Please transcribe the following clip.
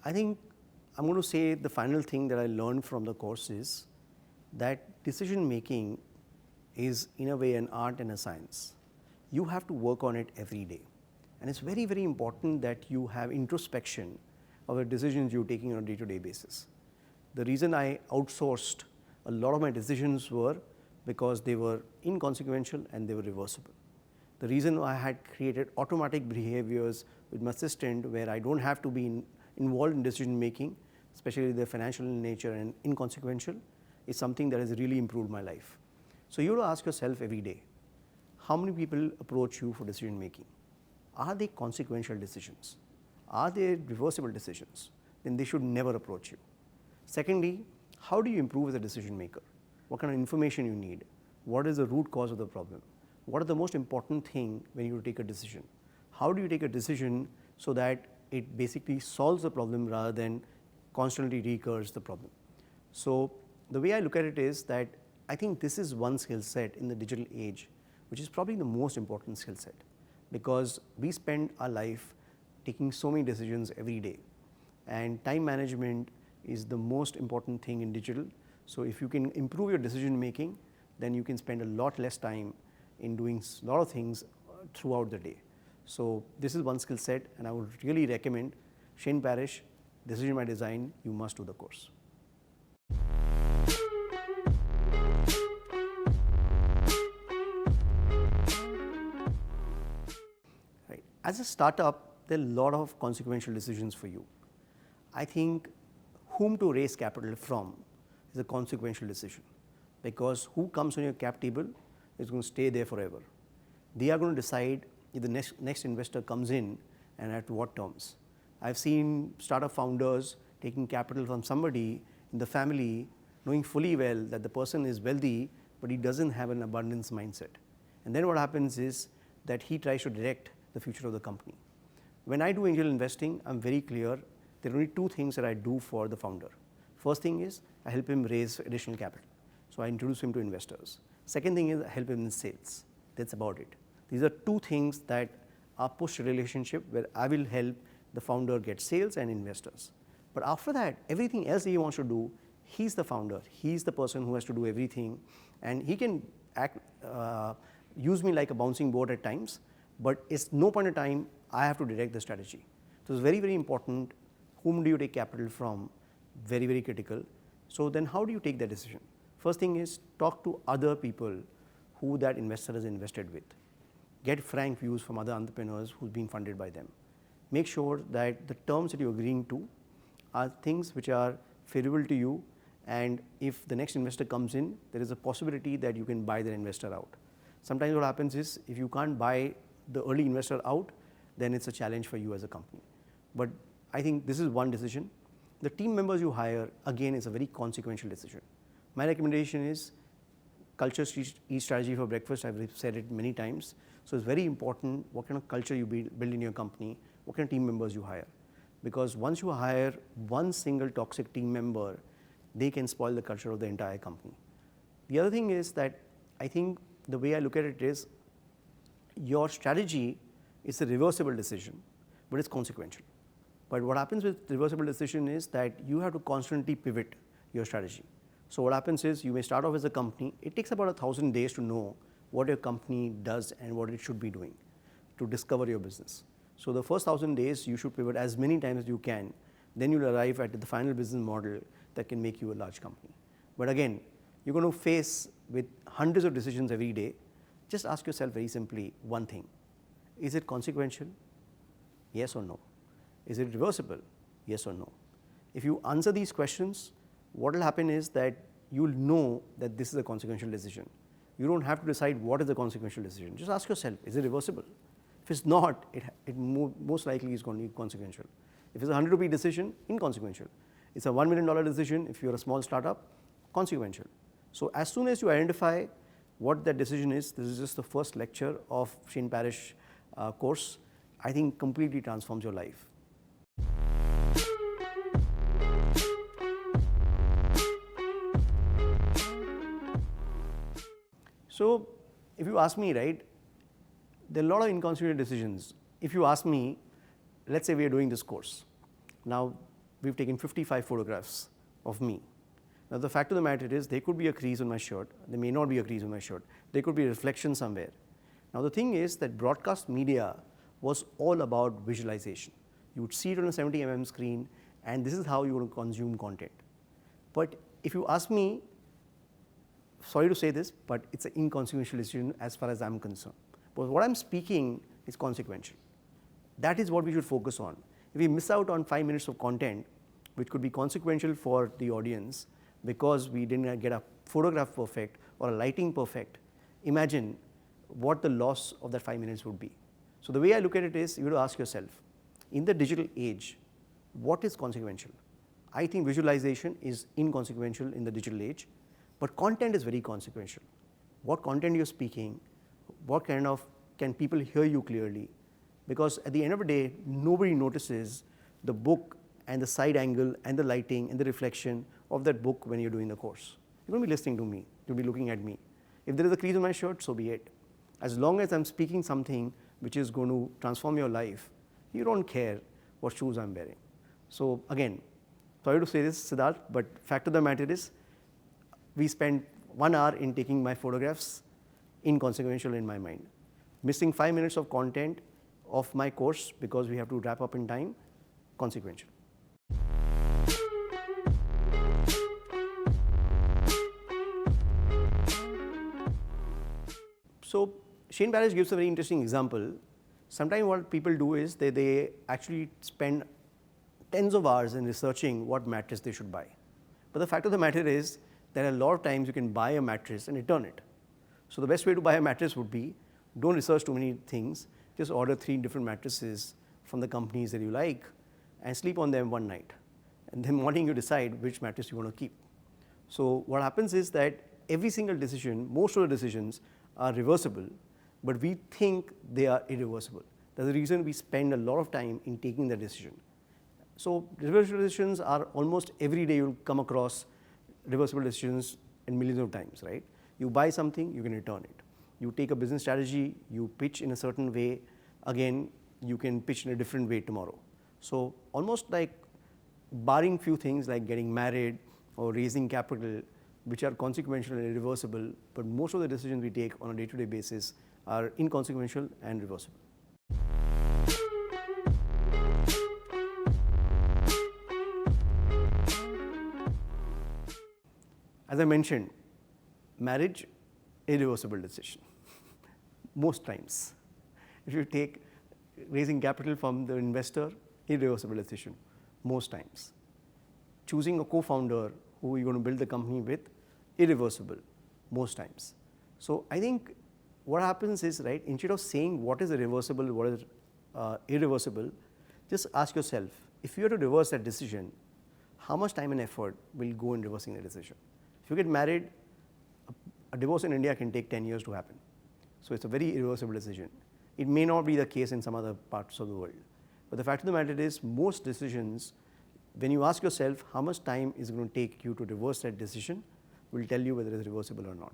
I think I'm going to say the final thing that I learned from the course is that decision making is in a way an art and a science. You have to work on it every day, and it's very, very important that you have introspection of the decisions you're taking on a day-to-day basis. The reason I outsourced a lot of my decisions were because they were inconsequential and they were reversible. The reason I had created automatic behaviors with my assistant where I don't have to be involved in decision making, especially the financial in nature and inconsequential, is something that has really improved my life. So you have to ask yourself every day, how many people approach you for decision making? Are they consequential decisions? Are they reversible decisions? Then they should never approach you. Secondly, how do you improve as a decision maker? What kind of information you need? What is the root cause of the problem? What are the most important thing when you take a decision? How do you take a decision so that it basically solves the problem rather than constantly recurs the problem? So the way I look at it is that I think this is one skill set in the digital age, which is probably the most important skill set, because we spend our life taking so many decisions every day, and time management is the most important thing in digital. So if you can improve your decision making, then you can spend a lot less time in doing a lot of things throughout the day. So this is one skill set, and I would really recommend Shane Parrish, Decision by Design. You must do the course. Right. As a startup, there are a lot of consequential decisions for you. I think whom to raise capital from is a consequential decision, because who comes on your cap table is going to stay there forever. They are going to decide if the next investor comes in and at what terms. I've seen startup founders taking capital from somebody in the family, knowing fully well that the person is wealthy, but he doesn't have an abundance mindset. And then what happens is that he tries to direct the future of the company. When I do angel investing, I'm very clear. There are only two things that I do for the founder. First thing is I help him raise additional capital. So I introduce him to investors. Second thing is I help him in sales. That's about it. These are two things that are push relationship where I will help the founder get sales and investors. But after that, everything else he wants to do, he's the founder. He's the person who has to do everything, and he can use me like a bouncing board at times, but it's no point in time I have to direct the strategy. So it's very, very important. Whom do you take capital from? Very, very critical. So then how do you take that decision? First thing is talk to other people who that investor has invested with. Get frank views from other entrepreneurs who've been funded by them. Make sure that the terms that you're agreeing to are things which are favorable to you, and if the next investor comes in, there is a possibility that you can buy that investor out. Sometimes what happens is if you can't buy the early investor out, then it's a challenge for you as a company. But I think this is one decision. The team members you hire, again, is a very consequential decision. My recommendation is culture eat strategy for breakfast. I've said it many times. So it's very important what kind of culture you build in your company, what kind of team members you hire. Because once you hire one single toxic team member, they can spoil the culture of the entire company. The other thing is that I think the way I look at it is your strategy is a reversible decision, but it's consequential. But what happens with reversible decision is that you have to constantly pivot your strategy. So what happens is you may start off as a company. It takes about 1,000 days to know what your company does and what it should be doing to discover your business. So the first 1,000 days you should pivot as many times as you can. Then you'll arrive at the final business model that can make you a large company. But again, you're going to face with hundreds of decisions every day. Just ask yourself very simply one thing. Is it consequential? Yes or no? Is it reversible? Yes or no? If you answer these questions, what will happen is that you will know that this is a consequential decision. You don't have to decide what is the consequential decision. Just ask yourself, is it reversible? If it's not, it most likely is going to be consequential. If it's a 100 rupee decision, inconsequential. It's a $1 million decision if you're a small startup, consequential. So as soon as you identify what that decision is, this is just the first lecture of Shane Parrish course, I think completely transforms your life. So if you ask me, right, there are a lot of inconsequential decisions. If you ask me, let's say we are doing this course. Now, we've taken 55 photographs of me. Now the fact of the matter is there could be a crease on my shirt, there may not be a crease on my shirt, there could be a reflection somewhere. Now the thing is that broadcast media was all about visualization. You would see it on a 70 screen and this is how you would consume content. But if you ask me, sorry to say this, but it's an inconsequential decision as far as I'm concerned. But what I'm speaking is consequential. That is what we should focus on. If we miss out on 5 minutes of content, which could be consequential for the audience because we didn't get a photograph perfect or a lighting perfect, imagine what the loss of that 5 minutes would be. So the way I look at it is, you have to ask yourself, in the digital age, what is consequential? I think visualization is inconsequential in the digital age, but content is very consequential. What content you're speaking, what kind of, can people hear you clearly? Because at the end of the day, nobody notices the book and the side angle and the lighting and the reflection of that book when you're doing the course. You're going to be listening to me, you'll be looking at me. If there is a crease on my shirt, so be it. As long as I'm speaking something which is going to transform your life, you don't care what shoes I'm wearing. So again, sorry to say this, Siddharth, but fact of the matter is, we spent 1 hour in taking my photographs, inconsequential in my mind. Missing 5 minutes of content of my course because we have to wrap up in time, consequential. So Shane Barish gives a very interesting example. Sometimes what people do is they actually spend tens of hours in researching what mattress they should buy. But the fact of the matter is that a lot of times you can buy a mattress and return it. So the best way to buy a mattress would be, don't research too many things, just order 3 different mattresses from the companies that you like and sleep on them one night. And then morning you decide which mattress you want to keep. So what happens is that every single decision, most of the decisions are reversible, but we think they are irreversible. That's the reason we spend a lot of time in taking the decision. So reversible decisions are almost every day you'll come across reversible decisions in millions of times, right? You buy something, you can return it. You take a business strategy, you pitch in a certain way, again, you can pitch in a different way tomorrow. So almost like barring few things like getting married or raising capital, which are consequential and irreversible, but most of the decisions we take on a day-to-day basis are inconsequential and reversible. As I mentioned, marriage, irreversible decision, most times. If you take raising capital from the investor, irreversible decision, most times. Choosing a co-founder who you're going to build the company with, irreversible, most times. So I think what happens is, right, instead of saying what is irreversible, what is irreversible, just ask yourself, if you were to reverse that decision, how much time and effort will go in reversing the decision? If you get married, a divorce in India can take 10 years to happen. So it's a very irreversible decision. It may not be the case in some other parts of the world. But the fact of the matter is, most decisions, when you ask yourself how much time is it going to take you to reverse that decision, will tell you whether it's reversible or not.